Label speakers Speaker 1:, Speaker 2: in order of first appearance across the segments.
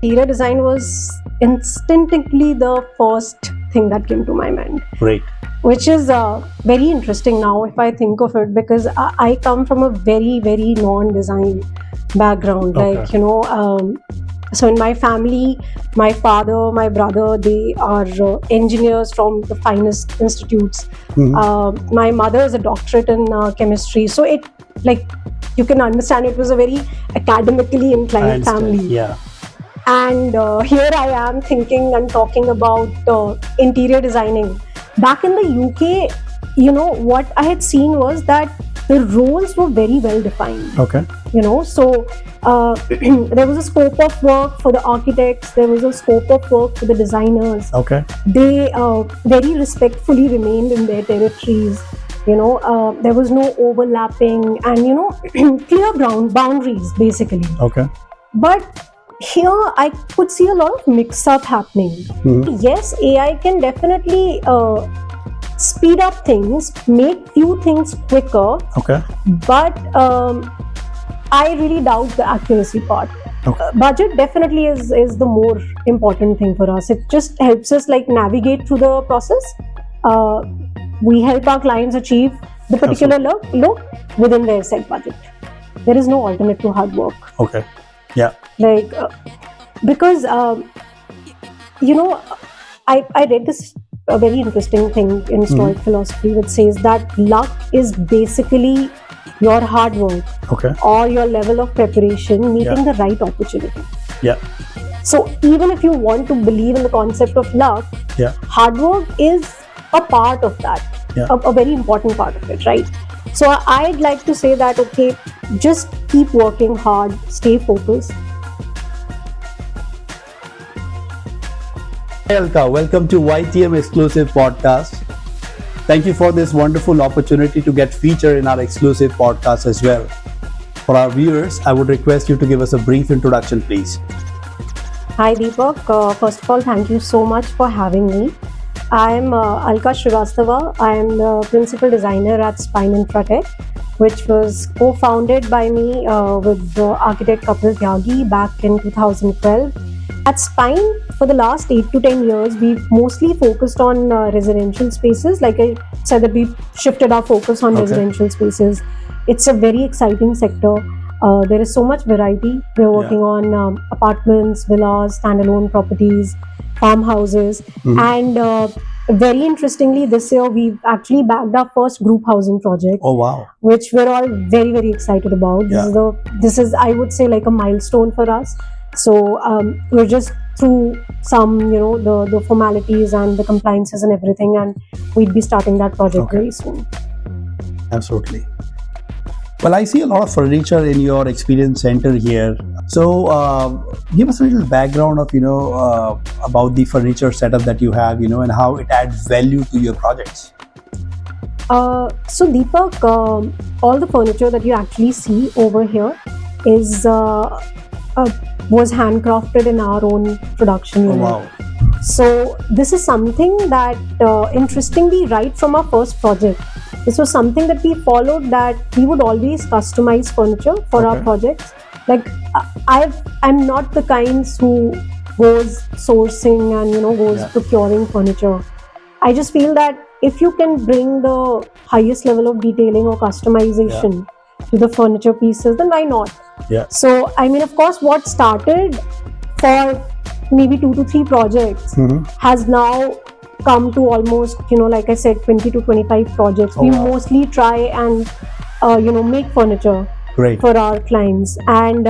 Speaker 1: Interior design was instinctively the first thing that came to my mind.
Speaker 2: Great.
Speaker 1: Which is very interesting now if I think of it, because I come from a very, very non-design background.
Speaker 2: Okay.
Speaker 1: Like, so in my family, my father, my brother, they are engineers from the finest institutes.
Speaker 2: Mm-hmm.
Speaker 1: My mother is a doctorate in chemistry. So it, like, you can understand it was a very academically inclined family.
Speaker 2: Yeah.
Speaker 1: And here I am thinking and talking about interior designing. Back in the UK, what I had seen was that the roles were very well defined.
Speaker 2: Okay.
Speaker 1: So there was a scope of work for the architects, there was a scope of work for the designers.
Speaker 2: Okay.
Speaker 1: They very respectfully remained in their territories. There was no overlapping and, clear boundaries basically.
Speaker 2: Okay.
Speaker 1: But here I could see a lot of mix-up happening.
Speaker 2: Mm-hmm.
Speaker 1: Yes, AI can definitely speed up things, make few things quicker.
Speaker 2: Okay.
Speaker 1: But I really doubt the accuracy part.
Speaker 2: Okay.
Speaker 1: Budget definitely is the more important thing for us. It just helps us like navigate through the process. We help our clients achieve the particular look within their set budget. There is no alternate to hard work.
Speaker 2: Okay. Yeah.
Speaker 1: Like, because, I read this a very interesting thing in Stoic philosophy, which says that luck is basically your hard work or your level of preparation meeting the right opportunity.
Speaker 2: Yeah.
Speaker 1: So even if you want to believe in the concept of luck, hard work is a part of that, a very important part of it, right? So I'd like to say that, okay, just keep working hard, stay focused.
Speaker 2: Hi Alka, welcome to YTM Exclusive Podcast. Thank you for this wonderful opportunity to get featured in our exclusive podcast as well. For our viewers, I would request you to give us a brief introduction, please.
Speaker 1: Hi Deepak, first of all, thank you so much for having me. I am Alka Srivastava. I am the principal designer at Spine Infratech, which was co-founded by me with the architect Kapil Tyagi back in 2012. At Spine, for the last 8 to 10 years, we've mostly focused on residential spaces. Like I said, that we've shifted our focus on residential spaces. It's a very exciting sector. There is so much variety. We're working on apartments, villas, standalone properties, farmhouses, and very interestingly, this year we've actually bagged our first group housing project.
Speaker 2: Oh wow!
Speaker 1: Which we're all very, very excited about. This is I would say like a milestone for us. So we're just through some the formalities and the compliances and everything, and we'd be starting that project very soon.
Speaker 2: Absolutely. Well, I see a lot of furniture in your experience center here. So give us a little background of about the furniture setup that you have, and how it adds value to your projects.
Speaker 1: So Deepak, all the furniture that you actually see over here is was handcrafted in our own production unit.
Speaker 2: Oh, wow.
Speaker 1: So this is something that interestingly, right from our first project, this was something that we followed, that we would always customize furniture for our projects. Like I'm not the kinds who goes sourcing and goes procuring furniture. I just feel that if you can bring the highest level of detailing or customization to the furniture pieces, then why not? So I mean, of course, what started for maybe 2 to 3 projects has now come to almost, like I said, 20 to 25 projects. We mostly try and make furniture for our clients, and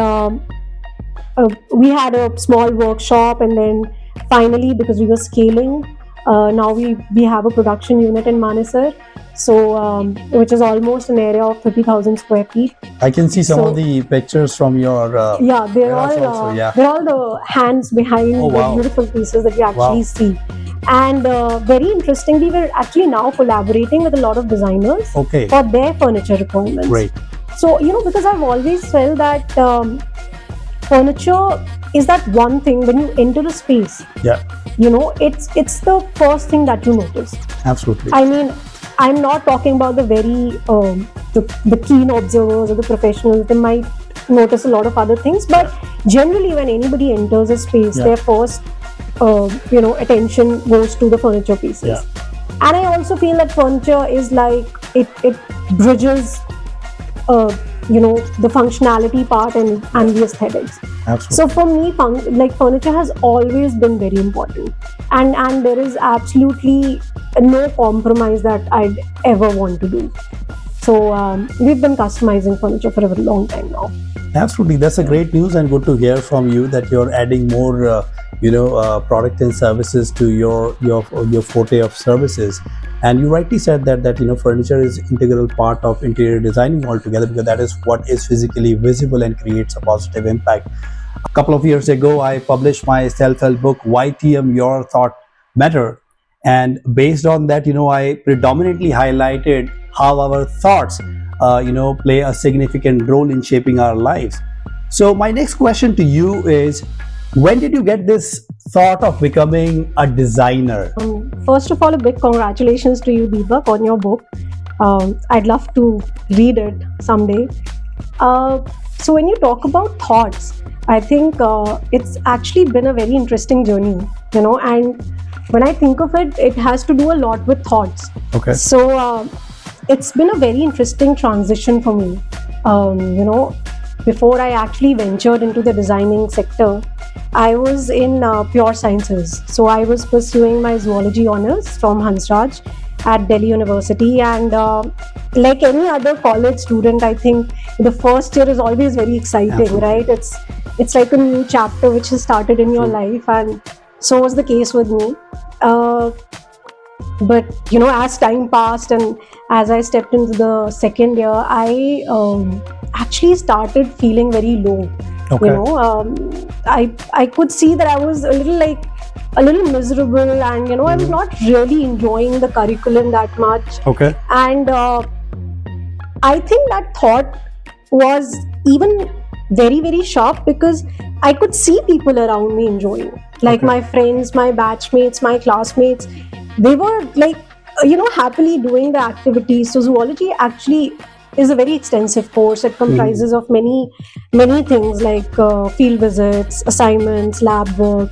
Speaker 1: we had a small workshop, and then finally, because we were scaling, now we have a production unit in Manesar, so which is almost an area of 30,000 square feet.
Speaker 2: I can see some of the pictures from your
Speaker 1: they're all the hands behind the beautiful pieces that you actually see. And very interestingly, we're actually now collaborating with a lot of designers for their furniture requirements.
Speaker 2: Great.
Speaker 1: So because I've always felt that furniture is that one thing when you enter a space. It's the first thing that you notice.
Speaker 2: Absolutely.
Speaker 1: I mean, I'm not talking about the very the keen observers or the professionals. They might notice a lot of other things, but generally when anybody enters a space, their first attention goes to the furniture pieces.
Speaker 2: Yeah.
Speaker 1: And I also feel that furniture is like it bridges the functionality part and the aesthetics.
Speaker 2: Absolutely.
Speaker 1: So for me, furniture has always been very important, and there is absolutely no compromise that I'd ever want to do. So we've been customizing furniture for a very long time now.
Speaker 2: Absolutely, that's a great news, and good to hear from you that you're adding more, product and services to your forte of services. And you rightly said that furniture is integral part of interior designing altogether, because that is what is physically visible and creates a positive impact. A couple of years ago, I published my self-help book, YTM Your Thought Matter, and based on that, I predominantly highlighted how our thoughts play a significant role in shaping our lives. So my next question to you is, when did you get this thought of becoming a designer?
Speaker 1: First of all, a big congratulations to you, Deepak, on your book. I'd love to read it someday. So when you talk about thoughts, I think it's actually been a very interesting journey, and when I think of it, it has to do a lot with thoughts.
Speaker 2: Okay.
Speaker 1: So it's been a very interesting transition for me. Before I actually ventured into the designing sector, I was in pure sciences. So I was pursuing my zoology honors from Hansraj at Delhi University, and like any other college student, I think the first year is always very exciting. Absolutely. Right? It's like a new chapter which has started in your life, and so was the case with me. But as time passed and as I stepped into the second year, I actually started feeling very low. Okay. I could see that I was a little miserable, and I was not really enjoying the curriculum that much. Okay. And I think that thought was even very, very sharp, because I could see people around me enjoying, like my friends, my batchmates, my classmates. They were happily doing the activities. So zoology actually is a very extensive course. It comprises of many things like field visits, assignments, lab work,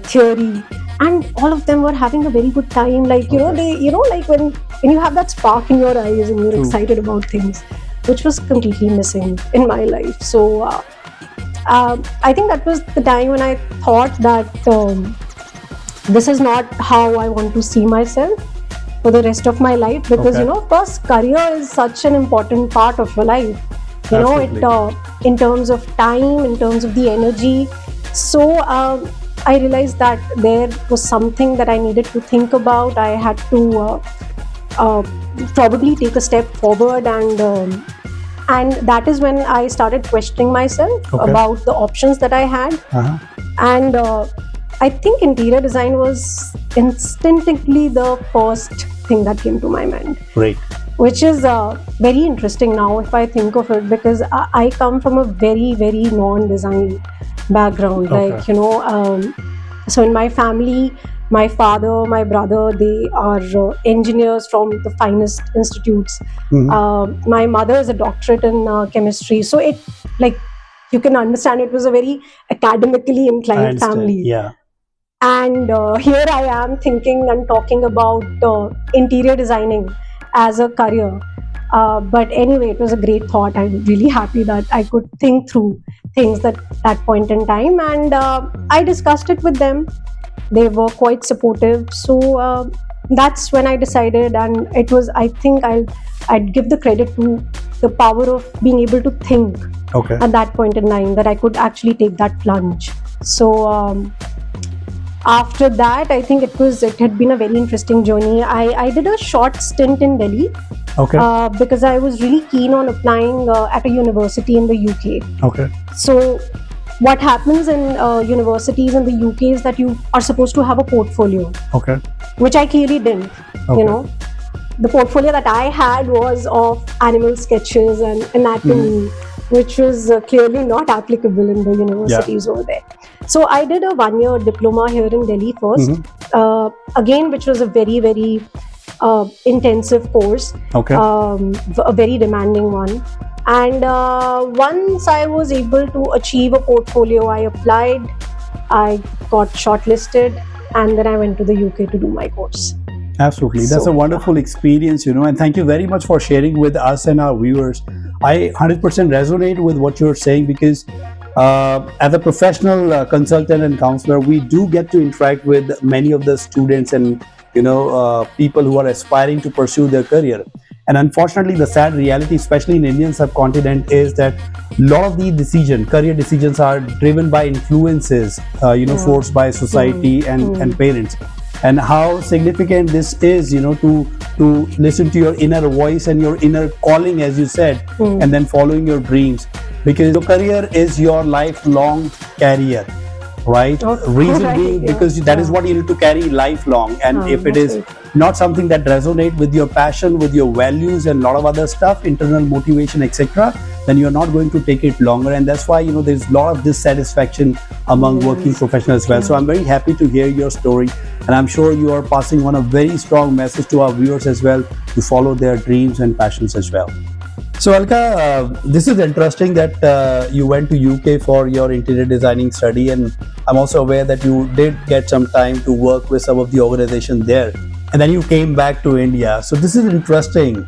Speaker 1: theory, and all of them were having a very good time. Like they when you have that spark in your eyes and you're excited about things, which was completely missing in my life. So I think that was the time when I thought that this is not how I want to see myself for the rest of my life, because of course career is such an important part of your life. It in terms of time, in terms of the energy. So I realized that there was something that I needed to think about. I had to probably take a step forward, and that is when I started questioning myself about the options that I had. And I think interior design was instinctively the first thing that came to my mind. Great. Which is very interesting now if I think of it, because I come from a very, very non-design background. So in my family, my father, my brother, they are engineers from the finest institutes. My mother is a doctorate in chemistry. So it, you can understand, it was a very academically inclined family. Yeah. And here I am thinking and talking about interior designing as a career. But anyway, it was a great thought. I'm really happy that I could think through things at that point in time. And I discussed it with them. They were quite supportive. So that's when I decided, and it was, I think I'd give the credit to the power of being able to think at that point in time, that I could actually take that plunge. So after that, I think it had been a very interesting journey. I did a short stint in Delhi because I was really keen on applying at a university in the UK. So what happens in universities in the UK is that you are supposed to have a portfolio, which I clearly didn't. The portfolio that I had was of animal sketches and anatomy, which was clearly not applicable in the universities over there. So I did a 1-year diploma here in Delhi first, again, which was a very, very intensive course, a very demanding one. And once I was able to achieve a portfolio, I applied, I got shortlisted, and then I went to the UK to do my course.
Speaker 2: Absolutely. That's a wonderful experience, and thank you very much for sharing with us and our viewers. I 100% resonate with what you're saying because as a professional consultant and counselor, we do get to interact with many of the students and, people who are aspiring to pursue their career. And unfortunately, the sad reality, especially in Indian subcontinent, is that a lot of the career decisions are driven by influences, forced by society and parents. And how significant this is, to listen to your inner voice and your inner calling, as you said, and then following your dreams. Because your career is your lifelong career, right? Reason being, because that is what you need to carry lifelong. And if it is not something that resonates with your passion, with your values and a lot of other stuff, internal motivation, etc., then you're not going to take it longer. And that's why, there's a lot of dissatisfaction among working professionals as well. So I'm very happy to hear your story. And I'm sure you are passing on a very strong message to our viewers as well to follow their dreams and passions as well. So Alka, this is interesting that you went to UK for your interior designing study, and I'm also aware that you did get some time to work with some of the organizations there, and then you came back to India. So this is an interesting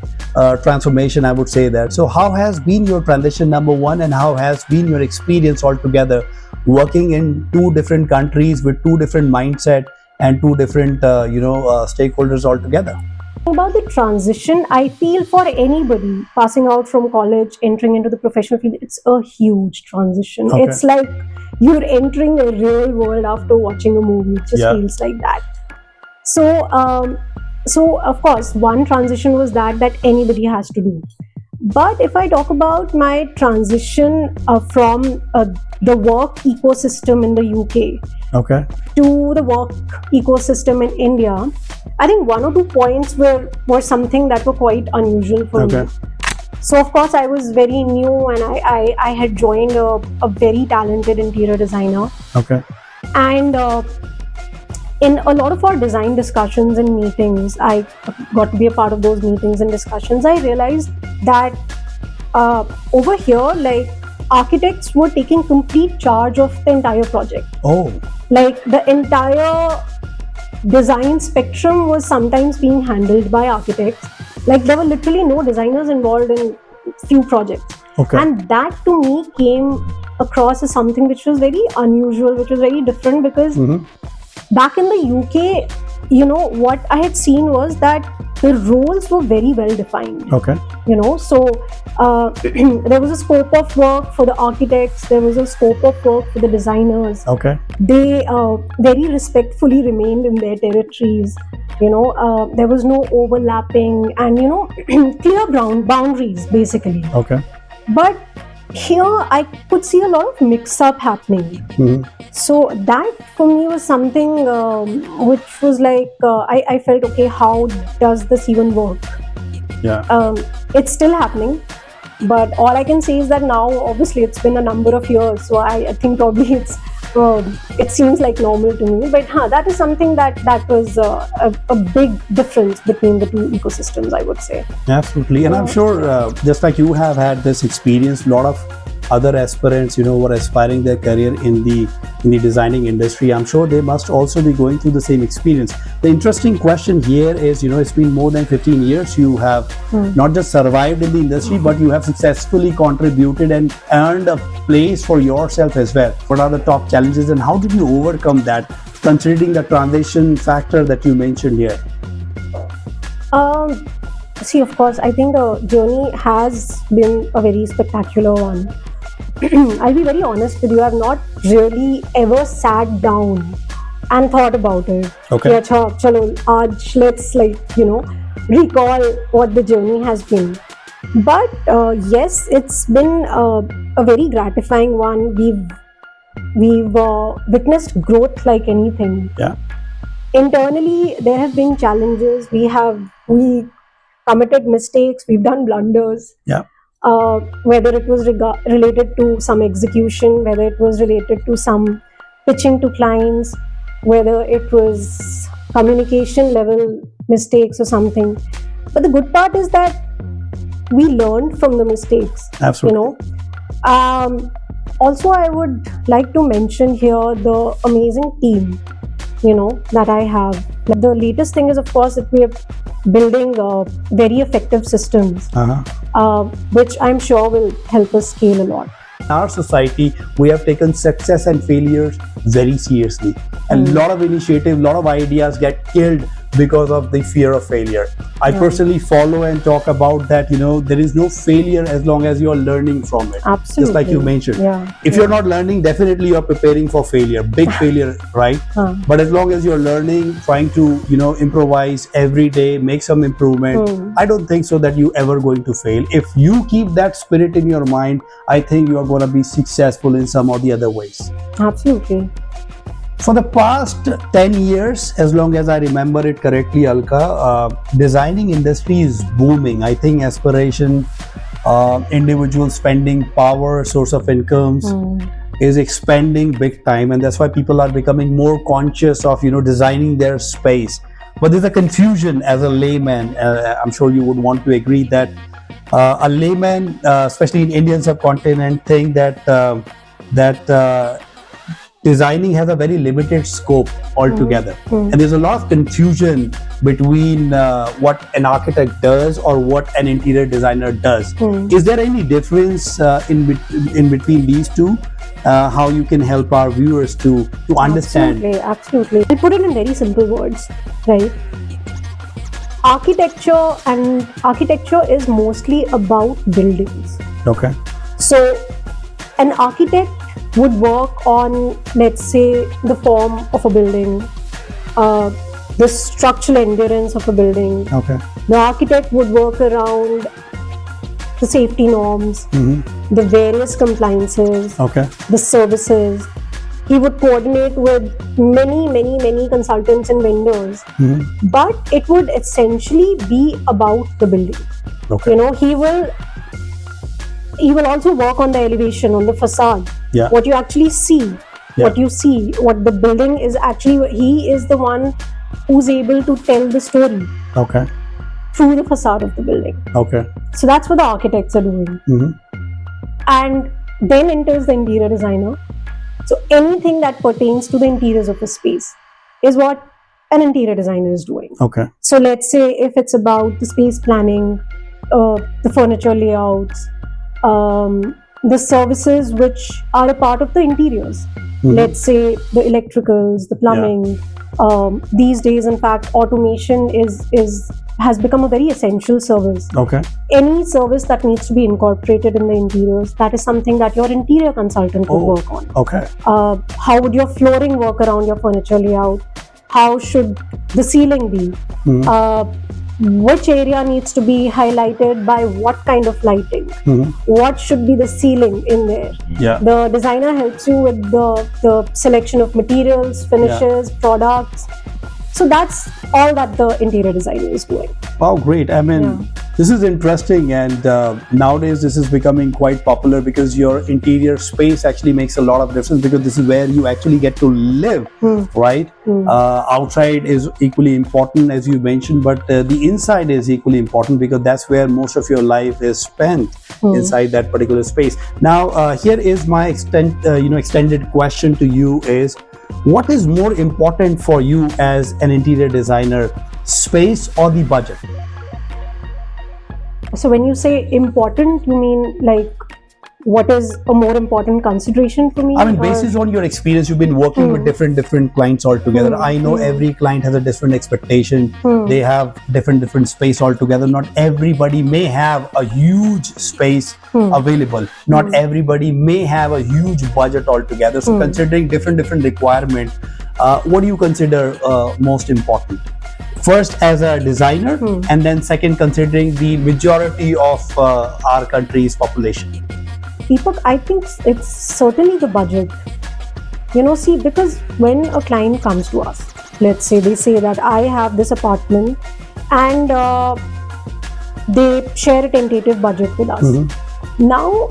Speaker 2: transformation, I would say that. So how has been your transition, number one, and how has been your experience altogether working in two different countries with two different mindset and two different stakeholders altogether?
Speaker 1: About the transition, I feel for anybody passing out from college, entering into the professional field, it's a huge transition. It's like you're entering a real world after watching a movie. It just feels like that. So of course, one transition was that anybody has to do. But if I talk about my transition from the work ecosystem in the UK to the work ecosystem in India, I think one or two points were something that were quite unusual for me. So of course I was very new, and I had joined a very talented interior designer. And in a lot of our design discussions and meetings, I got to be a part of those meetings and discussions. I realized that over here, like, architects were taking complete charge of the entire project. Like, the entire design spectrum was sometimes being handled by architects. Like, there were literally no designers involved in few projects. And that to me came across as something which was very unusual, which was very different, because back in the UK, what I had seen was that the roles were very well defined. So there was a scope of work for the architects, there was a scope of work for the designers. They very respectfully remained in their territories. There was no overlapping and, clear boundaries, basically. But here I could see a lot of mix-up happening. So that for me was something which was like, I felt, okay, how does this even work? It's still happening, but all I can say is that now, obviously, it's been a number of years, so I think probably it seems like normal to me. But that is something that was a big difference between the two ecosystems, I would say.
Speaker 2: Absolutely. And I'm sure just like you have had this experience, a lot of other aspirants, who are aspiring their career in the designing industry, I'm sure they must also be going through the same experience. The interesting question here is, it's been more than 15 years. You have not just survived in the industry, but you have successfully contributed and earned a place for yourself as well. What are the top challenges and how did you overcome that, considering the transition factor that you mentioned here?
Speaker 1: See, of course, I think the journey has been a very spectacular one. I'll be very honest with you, I've not really ever sat down and thought about it. Chalo, aaj, let's recall what the journey has been. But yes, it's been a very gratifying one. We've witnessed growth like anything. Internally, there have been challenges. We committed mistakes. We've done blunders. Whether it was related to some execution, whether it was related to some pitching to clients, whether it was communication level mistakes or something. But the good part is that we learned from the mistakes.
Speaker 2: Absolutely.
Speaker 1: Also, I would like to mention here the amazing team, that I have. The latest thing is, of course, that we are building very effective systems, which I'm sure will help us scale a lot.
Speaker 2: In our society, we have taken success and failures very seriously. A lot of initiative, a lot of ideas get killed because of the fear of failure. I personally follow and talk about that, there is no failure as long as you are learning from it.
Speaker 1: Absolutely.
Speaker 2: Just like you mentioned. If you're not learning, definitely you're preparing for failure, big failure, right? But as long as you're learning, trying to, improvise every day, make some improvement, I don't think so that you ever going to fail. If you keep that spirit in your mind, I think you are going to be successful in some or the other ways.
Speaker 1: Absolutely.
Speaker 2: For the past 10 years, as long as I remember it correctly, Alka, designing industry is booming. I think aspiration, individual spending power, source of incomes is expanding big time. And that's why people are becoming more conscious of, designing their space. But there's a confusion as a layman. I'm sure you would want to agree that a layman, especially in Indian subcontinent, think that designing has a very limited scope altogether. And there's a lot of confusion between what an architect does or what an interior designer does. Is there any difference in between these two? How you can help our viewers to understand?
Speaker 1: Absolutely. I'll put it in very simple words, right? Architecture is mostly about buildings.
Speaker 2: Okay.
Speaker 1: So an architect would work on, let's say, the form of a building, the structural endurance of a building.
Speaker 2: Okay.
Speaker 1: The architect would work around the safety norms, the various compliances, the services. He would coordinate with many consultants and vendors, but it would essentially be about the building.
Speaker 2: Okay.
Speaker 1: He will also work on the elevation, on the facade.
Speaker 2: Yeah.
Speaker 1: What you actually see, what the building is actually, he is the one who's able to tell the story.
Speaker 2: Okay.
Speaker 1: Through the facade of the building.
Speaker 2: Okay.
Speaker 1: So that's what the architects are doing. And then enters the interior designer. So anything that pertains to the interiors of a space is what an interior designer is doing.
Speaker 2: Okay.
Speaker 1: So let's say if it's about the space planning, the furniture layouts, the services which are a part of the interiors. Let's say the electricals, the plumbing. These days, in fact, automation has become a very essential service.
Speaker 2: Okay.
Speaker 1: Any service that needs to be incorporated in the interiors, that is something that your interior consultant would work on.
Speaker 2: Okay.
Speaker 1: How would your flooring work around your furniture layout? How should the ceiling be? Which area needs to be highlighted by what kind of lighting? What should be the ceiling in there? The designer helps you with the selection of materials, finishes, products. So that's all that the interior designer is doing.
Speaker 2: Wow, great. I mean, this is interesting, and nowadays this is becoming quite popular because your interior space actually makes a lot of difference, because this is where you actually get to live, right? Outside is equally important, as you mentioned, but the inside is equally important because that's where most of your life is spent, inside that particular space. Now, here is my extended question to you is, what is more important for you as an interior designer, space or the budget?
Speaker 1: So when you say important, you mean like what is a more important consideration for me?
Speaker 2: I mean, based on your experience, you've been working with different clients altogether. I know every client has a different expectation. They have different space altogether. Not everybody may have a huge space available. Not everybody may have a huge budget altogether. So considering different requirements, what do you consider most important? First, as a designer, and then second, considering the majority of our country's population.
Speaker 1: Deepak, I think it's certainly the budget. See, because when a client comes to us, let's say they say that I have this apartment, and they share a tentative budget with us. Now,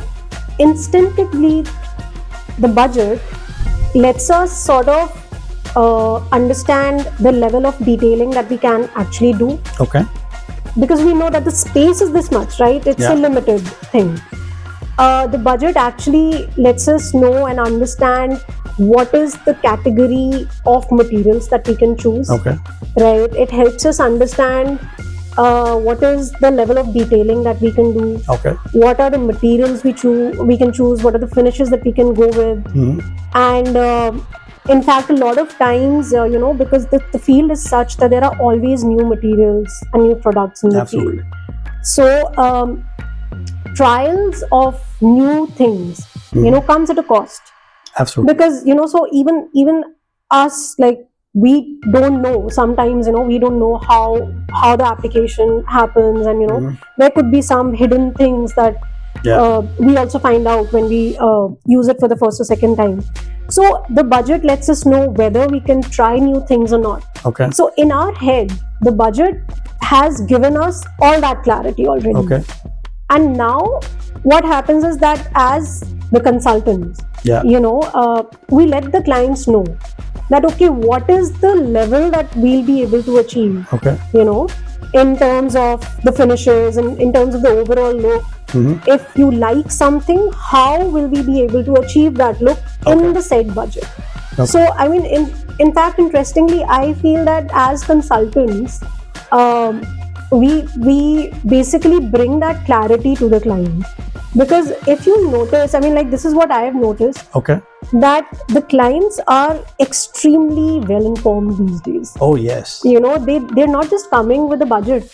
Speaker 1: instinctively, the budget lets us sort of understand the level of detailing that we can actually do.
Speaker 2: Okay.
Speaker 1: because we know that the space is this much, right? It's a limited thing. The budget actually lets us know and understand what is the category of materials that we can choose.
Speaker 2: Okay.
Speaker 1: Right? It helps us understand what is the level of detailing that we can do.
Speaker 2: Okay.
Speaker 1: What are the materials we can choose? What are the finishes that we can go with? And in fact, a lot of times, because the field is such that there are always new materials and new products in the field. So trials of new things, comes at a cost.
Speaker 2: Absolutely.
Speaker 1: Because, so even us, like, we don't know sometimes, we don't know how the application happens, and there could be some hidden things that we also find out when we use it for the first or second time. So the budget lets us know whether we can try new things or not.
Speaker 2: Okay.
Speaker 1: So in our head, the budget has given us all that clarity already.
Speaker 2: Okay.
Speaker 1: And now what happens is that as the consultants, we let the clients know that, okay, what is the level that we'll be able to achieve, in terms of the finishes and in terms of the overall look. If you like something, how will we be able to achieve that look in the said budget? So, I mean, in fact, interestingly, I feel that as consultants, we basically bring that clarity to the client. Because if you notice, I mean, like, this is what I have noticed.
Speaker 2: Okay.
Speaker 1: That the clients are extremely well informed these days.
Speaker 2: Oh, yes.
Speaker 1: They're not just coming with a budget.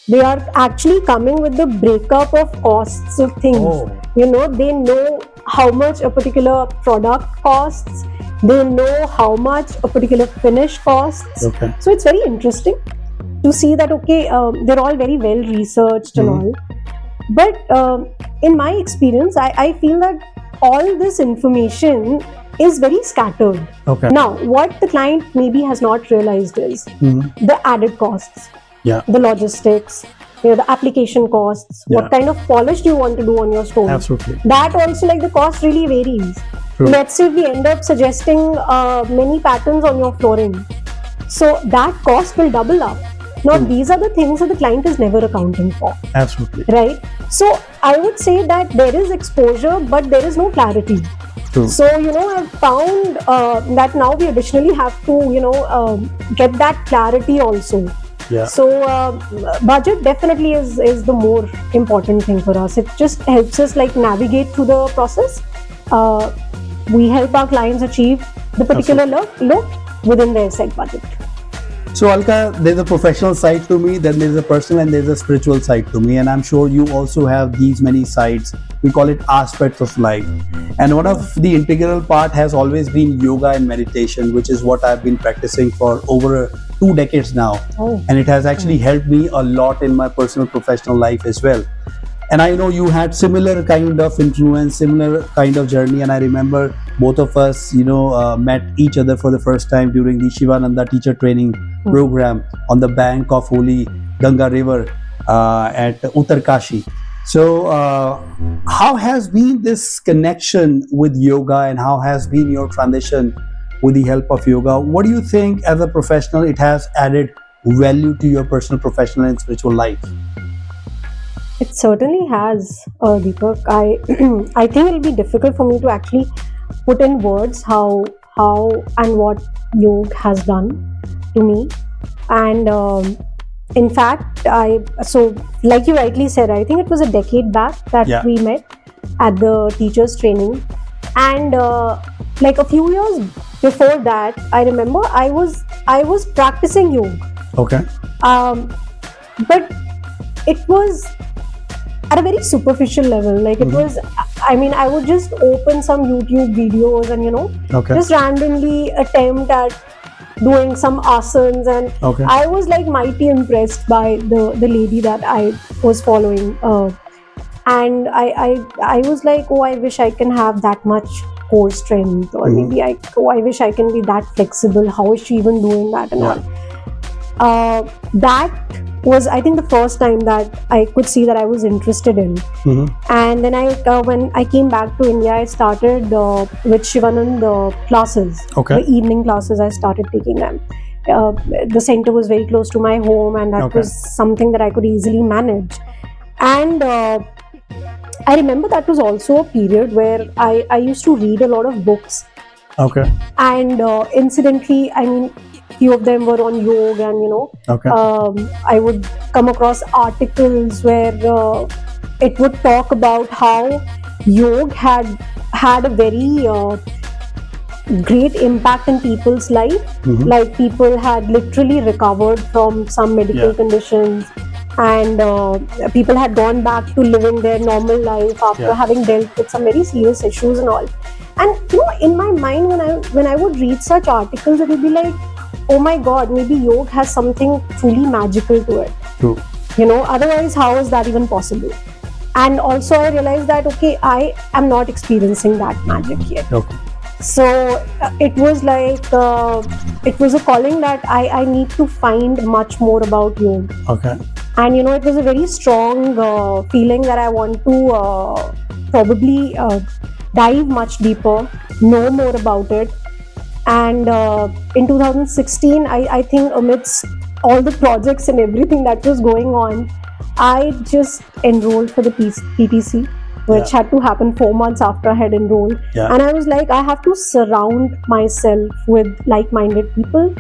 Speaker 1: They are actually coming with the breakup of costs of things. They know how much a particular product costs. They know how much a particular finish costs.
Speaker 2: Okay.
Speaker 1: So it's very interesting to see that, they're all very well researched and all. But in my experience, I feel that all this information is very scattered.
Speaker 2: Okay.
Speaker 1: Now, what the client maybe has not realized is the added costs, the logistics, the application costs, what kind of polish do you want to do on your stone.
Speaker 2: Absolutely.
Speaker 1: That also, like, the cost really varies.
Speaker 2: True.
Speaker 1: Let's say we end up suggesting many patterns on your flooring. So that cost will double up. Now, these are the things that the client is never accounting for.
Speaker 2: Absolutely.
Speaker 1: Right? So I would say that there is exposure, but there is no clarity.
Speaker 2: True.
Speaker 1: So, I've found that now we additionally have to, get that clarity also.
Speaker 2: Yeah.
Speaker 1: So budget definitely is the more important thing for us. It just helps us, like, navigate through the process. We help our clients achieve the particular look within their set budget.
Speaker 2: So, Alka, there's a professional side to me, then there's a personal and there's a spiritual side to me. And I'm sure you also have these many sides. We call it aspects of life. And one of the integral part has always been yoga and meditation, which is what I've been practicing for over 2 decades now. And it has actually helped me a lot in my personal professional life as well. And I know you had similar kind of influence, similar kind of journey. And I remember both of us, met each other for the first time during the Shivananda teacher training program on the bank of Holy Ganga River at Uttarkashi. So how has been this connection with yoga, and how has been your transition with the help of yoga? What do you think as a professional it has added value to your personal, professional and spiritual life?
Speaker 1: It certainly has, Deepak. I think it'll be difficult for me to actually put in words how and what yoga has done to me. And in fact, so like you rightly said, I think it was a decade back that we met at the teachers training. And like a few years before that, I remember I was practicing yoga.
Speaker 2: Okay.
Speaker 1: But it was at a very superficial level. Like, it was, I mean, I would just open some YouTube videos and, just randomly attempt at doing some asanas, and I was, like, mighty impressed by the lady that I was following. And I was like, oh, I wish I can have that much core strength, or maybe I wish I can be that flexible. How is she even doing that and all? That was, I think, the first time that I could see that I was interested in. And then when I came back to India, I started with Shivanand classes, the evening classes. I started taking them, the center was very close to my home, and that was something that I could easily manage. And I remember that was also a period where I used to read a lot of books.
Speaker 2: Okay.
Speaker 1: And incidentally, I mean, few of them were on yoga, and I would come across articles where it would talk about how yoga had a very great impact in people's life. Like people had literally recovered from some medical conditions, and people had gone back to living their normal life after having dealt with some very serious issues and all. And in my mind, when I would read such articles, it would be like, oh my God, maybe yoga has something truly magical to it.
Speaker 2: True.
Speaker 1: Otherwise, how is that even possible? And also I realized that, okay, I am not experiencing that magic yet.
Speaker 2: Okay.
Speaker 1: So it was like, it was a calling that I need to find much more about yoga.
Speaker 2: Okay.
Speaker 1: And it was a very strong feeling that I want to probably dive much deeper, know more about it. And in 2016, I think amidst all the projects and everything that was going on, I just enrolled for the PTC, which had to happen 4 months after I had enrolled. And I was like, I have to surround myself with like-minded people.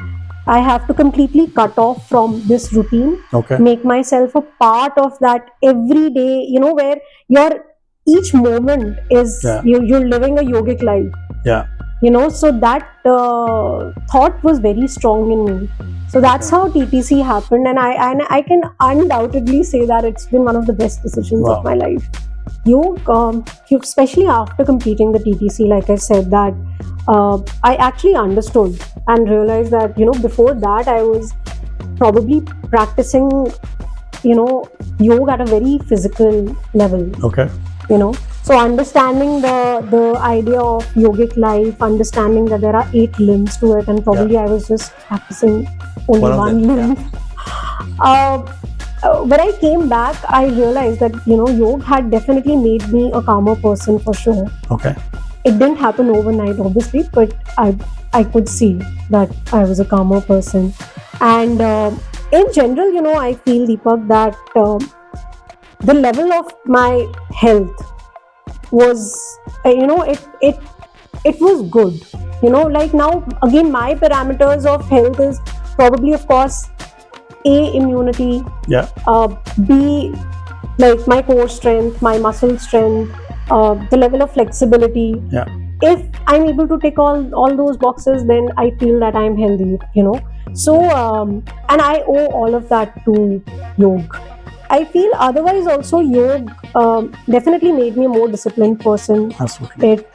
Speaker 1: I have to completely cut off from this routine, make myself a part of that every day, where each moment is, you're living a yogic life. So that thought was very strong in me. So that's how TTC happened, and I can undoubtedly say that it's been one of the best decisions of my life. Yoga, especially after completing the TTC, like I said, that I actually understood and realized that before that I was probably practicing yoga at a very physical level. So understanding the idea of yogic life, understanding that there are 8 limbs to it, and probably I was just practicing only one limb. When I came back, I realized that yoga had definitely made me a calmer person for sure. It didn't happen overnight, obviously, but I could see that I was a calmer person. And in general, I feel, Deepak, that the level of my health was, it was good. Like now, again, my parameters of health is probably, of course, A, immunity, B, like my core strength, my muscle strength, the level of flexibility. If I'm able to tick all those boxes, then I feel that I'm healthy, So, and I owe all of that to yoga. I feel otherwise also yoga definitely made me a more disciplined person.
Speaker 2: Absolutely.
Speaker 1: It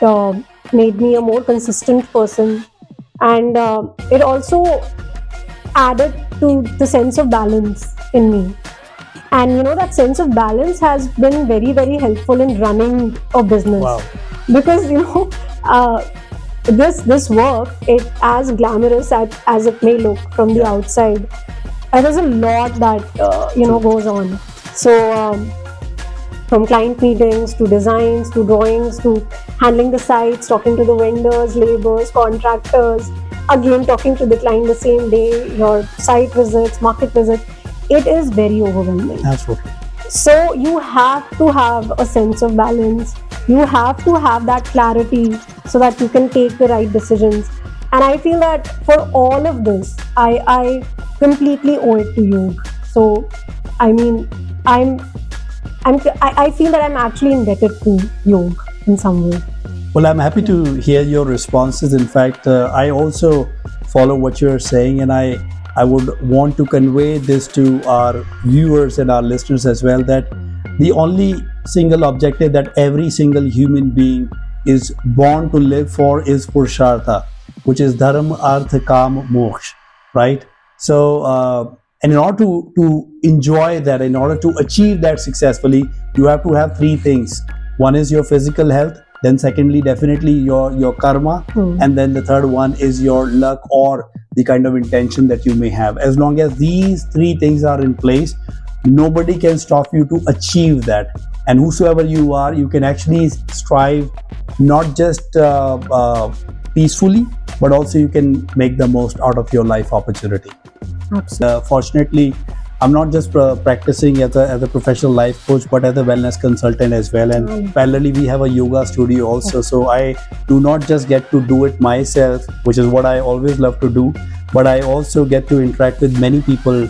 Speaker 1: made me a more consistent person, and it also added to the sense of balance in me. And that sense of balance has been very, very helpful in running a business. Because this work, it as glamorous as it may look from the outside, there's a lot that goes on. So from client meetings to designs to drawings to handling the sites, talking to the vendors, laborers, contractors, again talking to the client the same day, your site visits, market visits, it is very overwhelming.
Speaker 2: Absolutely.
Speaker 1: So you have to have a sense of balance. You have to have that clarity so that you can take the right decisions. And I feel that for all of this, I completely owe it to yoga. So, I mean, I feel that I'm actually indebted to yoga in some way.
Speaker 2: Well, I'm happy to hear your responses. In fact, I also follow what you're saying, and I would want to convey this to our viewers and our listeners as well, that the only single objective that every single human being is born to live for is Purushartha, which is Dharma, Artha, Kam, Moksha, right? So, and in order to enjoy that, in order to achieve that successfully, you have to have 3 things. One is your physical health, then secondly, definitely your karma, and then the third one is your luck or the kind of intention that you may have. As long as these 3 things are in place, nobody can stop you to achieve that. And whosoever you are, you can actually strive not just peacefully, but also you can make the most out of your life opportunity.
Speaker 1: Absolutely.
Speaker 2: Fortunately, I'm not just practicing as a professional life coach, but as a wellness consultant as well. And parallelly, we have a yoga studio also. So I do not just get to do it myself, which is what I always love to do, but I also get to interact with many people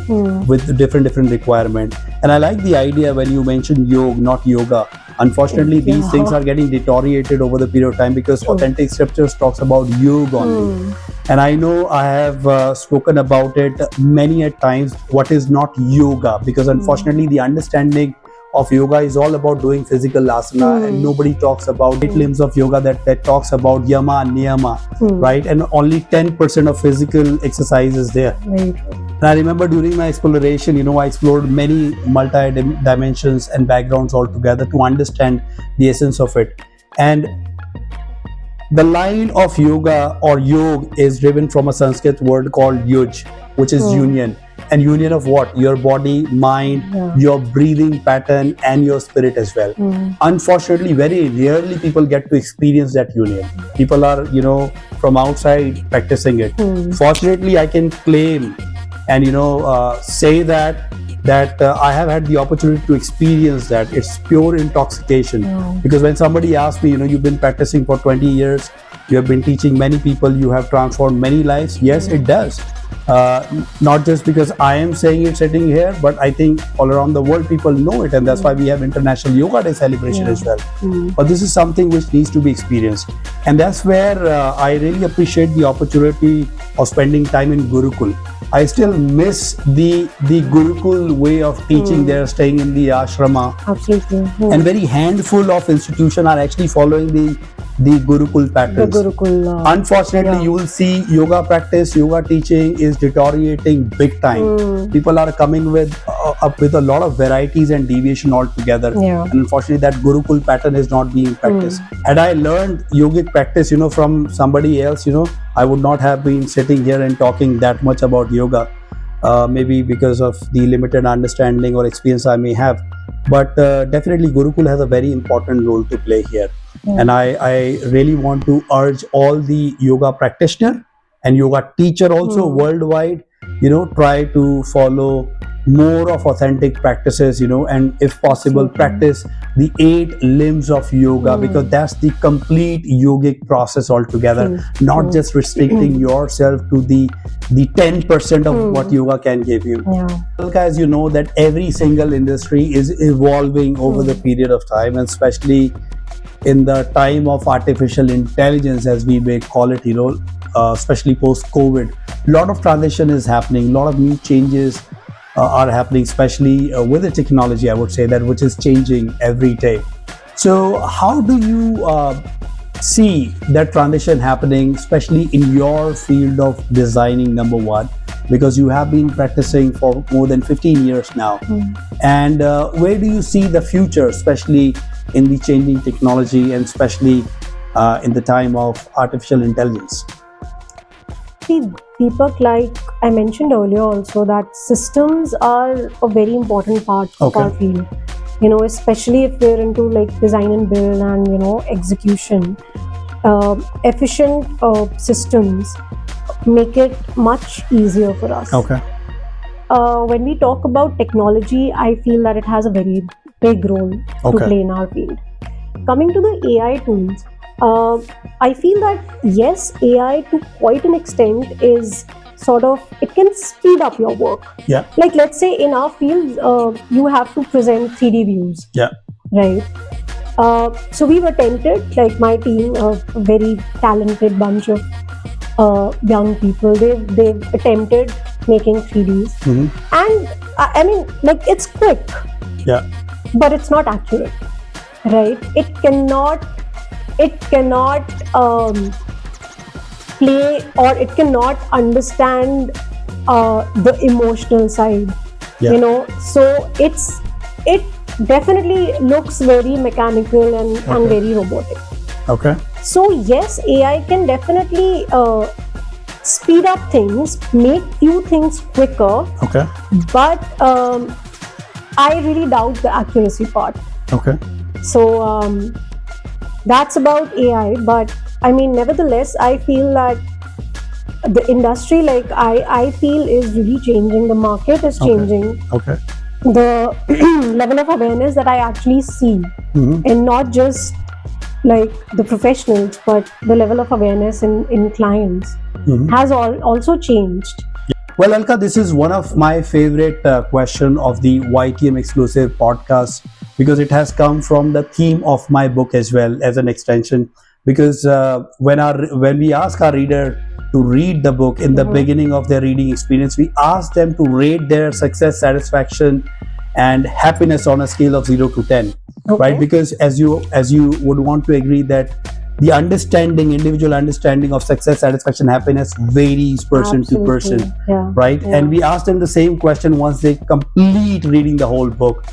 Speaker 2: with different requirements. And I like the idea when you mentioned yoga, not yoga. Unfortunately, these things are getting deteriorated over the period of time because authentic scriptures talks about yoga only. And I know I have spoken about it many a times, what is not yoga, because unfortunately the understanding of yoga is all about doing physical asana, and nobody talks about 8 limbs of yoga that talks about yama, niyama, right? And only 10% of physical exercise is there.
Speaker 1: Right.
Speaker 2: And I remember during my exploration, I explored many multi-dimensions and backgrounds altogether to understand the essence of it. And the line of yoga or yog is driven from a Sanskrit word called yuj, which is union. And union of what? Your body, mind, your breathing pattern, and your spirit as well. Unfortunately, very rarely people get to experience that union. People are, from outside practicing it. Fortunately, I can claim and say that I have had the opportunity to experience that. It's pure intoxication. Because when somebody asks me, you've been practicing for 20 years, you have been teaching many people, you have transformed many lives. Yes, it does. Not just because I am saying it sitting here, but I think all around the world people know it, and that's why we have International Yoga Day celebration as well. But this is something which needs to be experienced, and that's where I really appreciate the opportunity of spending time in Gurukul. I still miss the Gurukul way of teaching there, staying in the ashrama.
Speaker 1: Absolutely.
Speaker 2: And very handful of institutions are actually following the Gurukul patterns.
Speaker 1: The Gurukul.
Speaker 2: Unfortunately, you will see yoga practice, yoga teaching is deteriorating big time. People are coming with a lot of varieties and deviation altogether. And unfortunately, that Gurukul pattern is not being practiced. Had I learned yogic practice, from somebody else, I would not have been sitting here and talking that much about yoga. Maybe because of the limited understanding or experience I may have. But definitely Gurukul has a very important role to play here. And I really want to urge all the yoga practitioner and yoga teacher also worldwide, try to follow more of authentic practices, and if possible practice the 8 limbs of yoga, because that's the complete yogic process altogether, not just restricting yourself to the 10% of what yoga can give you. As you know that every single industry is evolving over the period of time, and especially in the time of artificial intelligence, as we may call it, especially post-COVID, a lot of transition is happening, a lot of new changes are happening, especially with the technology, I would say that, which is changing every day. So how do you see that transition happening, especially in your field of designing, number one, because you have been practicing for more than 15 years now. And where do you see the future, especially in the changing technology and especially in the time of artificial intelligence?
Speaker 1: See, Deepak, like I mentioned earlier also, that systems are a very important part of our field. Especially if we're into like design and build and, execution. Efficient systems make it much easier for us. When we talk about technology, I feel that it has a very big role to play in our field. Coming to the AI tools, I feel that yes, AI to quite an extent is sort of, it can speed up your work. Like let's say in our field, you have to present 3D views. Right. So we've attempted, like my team, a very talented bunch of young people. They've attempted making 3Ds, and I mean, like it's quick, but it's not accurate, right? It cannot play, or it cannot understand the emotional side. So it definitely looks very mechanical and very robotic. So yes, AI can definitely speed up things, make few things quicker. But I really doubt the accuracy part. So that's about AI. But nevertheless, I feel that the industry, like I feel, is really changing. The market is changing.
Speaker 2: Okay.
Speaker 1: The level of awareness that I actually see, and not just like the professionals, but the level of awareness in clients has also changed.
Speaker 2: Well, Alka, this is one of my favorite question of the YTM Exclusive Podcast, because it has come from the theme of my book as well as an extension. Because when we ask our reader to read the book in the beginning of their reading experience, we ask them to rate their success, satisfaction, and happiness on a scale of 0 to 10, right? Because as you would want to agree that the individual understanding of success, satisfaction, happiness varies person to person, right? Yeah. And we ask them the same question once they complete reading the whole book,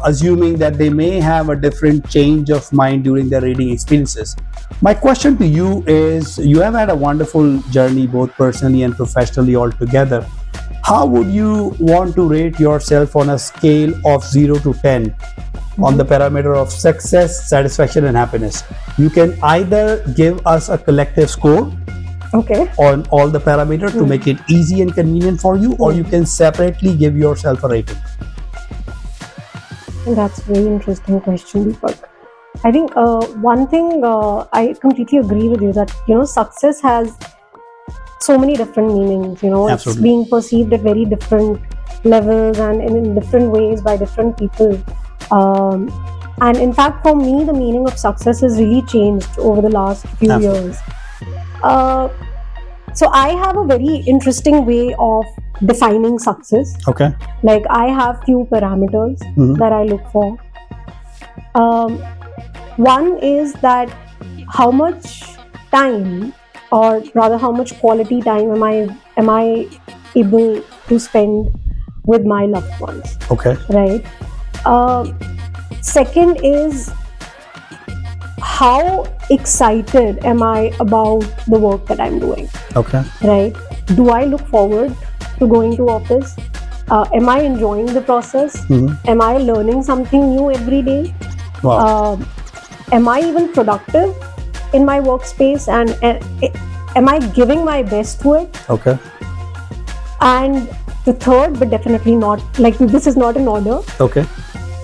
Speaker 2: assuming that they may have a different change of mind during their reading experiences. My question to you is, you have had a wonderful journey both personally and professionally altogether. How would you want to rate yourself on a scale of 0 to 10 on the parameter of success, satisfaction, and happiness? You can either give us a collective score on all the parameters to make it easy and convenient for you, or you can separately give yourself a rating.
Speaker 1: That's a very interesting question, Deepak. I think one thing I completely agree with you, that success has so many different meanings. It's being perceived at very different levels and in different ways by different people. And in fact, for me, the meaning of success has really changed over the last few years. So I have a very interesting way of defining success. Okay. Like, I have few parameters that I look for. One is that how much time, or rather how much quality time am I able to spend with my loved ones. Okay. Right. Second is, how excited am I about the work that I'm doing? Okay. Right. Do I look forward to going to office? Am I enjoying the process? Am I learning something new every day? Wow. Am I even productive in my workspace, and am I giving my best to it? Okay. And the third, but definitely not, like, this is not in order. Okay.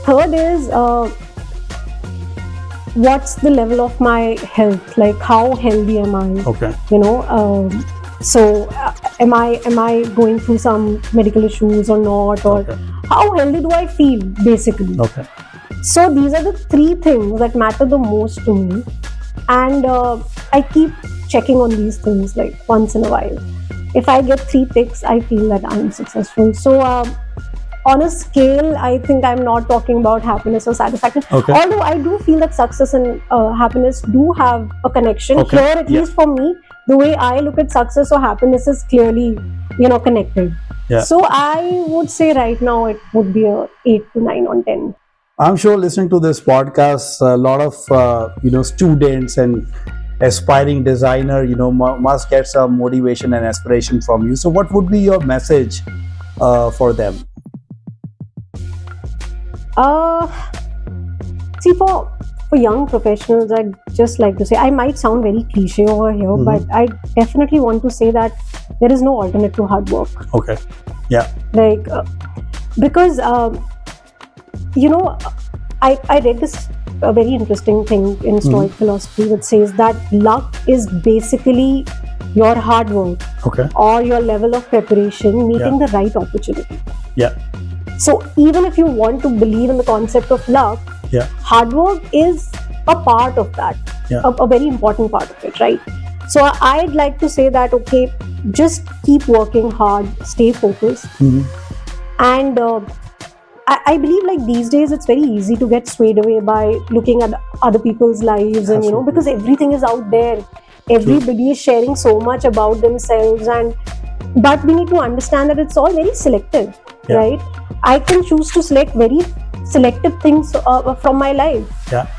Speaker 1: Third is, what's the level of my health? Like, how healthy am I? Okay. So am I going through some medical issues or not? Or how healthy do I feel, basically? Okay. So these are the three things that matter the most to me, and I keep checking on these things like once in a while. If I get 3 ticks, I feel that I'm successful. So on a scale, I think I'm not talking about happiness or satisfaction. Okay. Although I do feel that success and happiness do have a connection. Okay. Here, at least for me, the way I look at success or happiness is clearly, connected. Yeah. So I would say right now it would be a 8 to 9 on 10.
Speaker 2: I'm sure listening to this podcast, a lot of students and aspiring designer, must get some motivation and aspiration from you. So what would be your message for them?
Speaker 1: See, for young professionals, I'd just like to say, I might sound very cliche over here, but I definitely want to say that there is no alternate to hard work. Okay. Yeah. Like, because I read this a very interesting thing in Stoic philosophy, which says that luck is basically your hard work, or your level of preparation meeting the right opportunity. Yeah. So even if you want to believe in the concept of luck, hard work is a part of that, a very important part of it, right? So I'd like to say that, okay, just keep working hard, stay focused, and I believe, like, these days it's very easy to get swayed away by looking at other people's lives. Absolutely. And because everything is out there, everybody is sharing so much about themselves, but we need to understand that it's all very selective, right? I can choose to select very selective things from my life,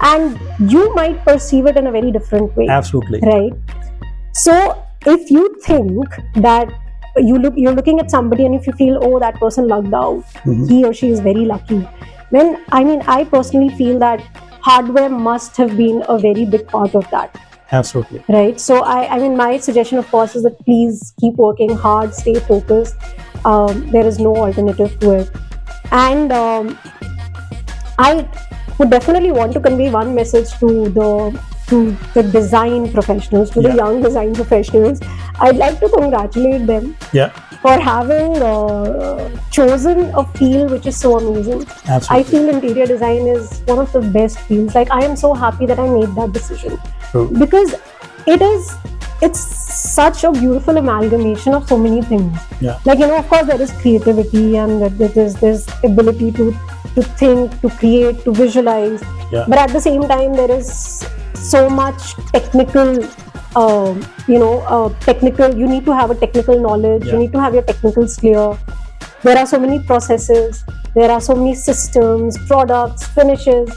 Speaker 1: and you might perceive it in a very different way. Absolutely. Right. So if you think that you're looking at somebody and if you feel, oh, that person lucked out, he or she is very lucky, then I personally feel that hardware must have been a very big part of that.
Speaker 2: Absolutely.
Speaker 1: Right. So I mean, my suggestion, of course, is that please keep working hard, stay focused. There is no alternative to it. And I would definitely want to convey one message to the design professionals, to the young design professionals. I'd like to congratulate them for having chosen a field which is so amazing.
Speaker 2: Absolutely.
Speaker 1: I feel interior design is one of the best fields. Like, I am so happy that I made that decision.
Speaker 2: True.
Speaker 1: Because it's such a beautiful amalgamation of so many things. Like, of course there is creativity and there's ability to think, to create, to visualize. But at the same time there is so much technical, you need to have a technical knowledge, you need to have your technicals clear. There are so many processes, there are so many systems, products, finishes.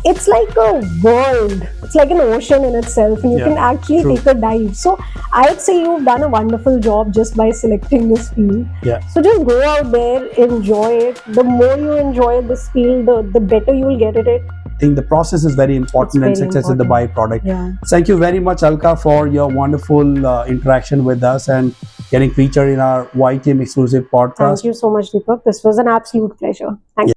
Speaker 1: It's like a world, it's like an ocean in itself, and you can actually take a dive. So I'd say you've done a wonderful job just by selecting this field. So just go out there, enjoy it. The more you enjoy this field, the better you will get at it.
Speaker 2: I think the process is very important and success is the byproduct. Thank you very much, Alka, for your wonderful interaction with us and getting featured in our YTM Exclusive Podcast.
Speaker 1: Thank you so much, Deepak. This was an absolute pleasure. Thank you.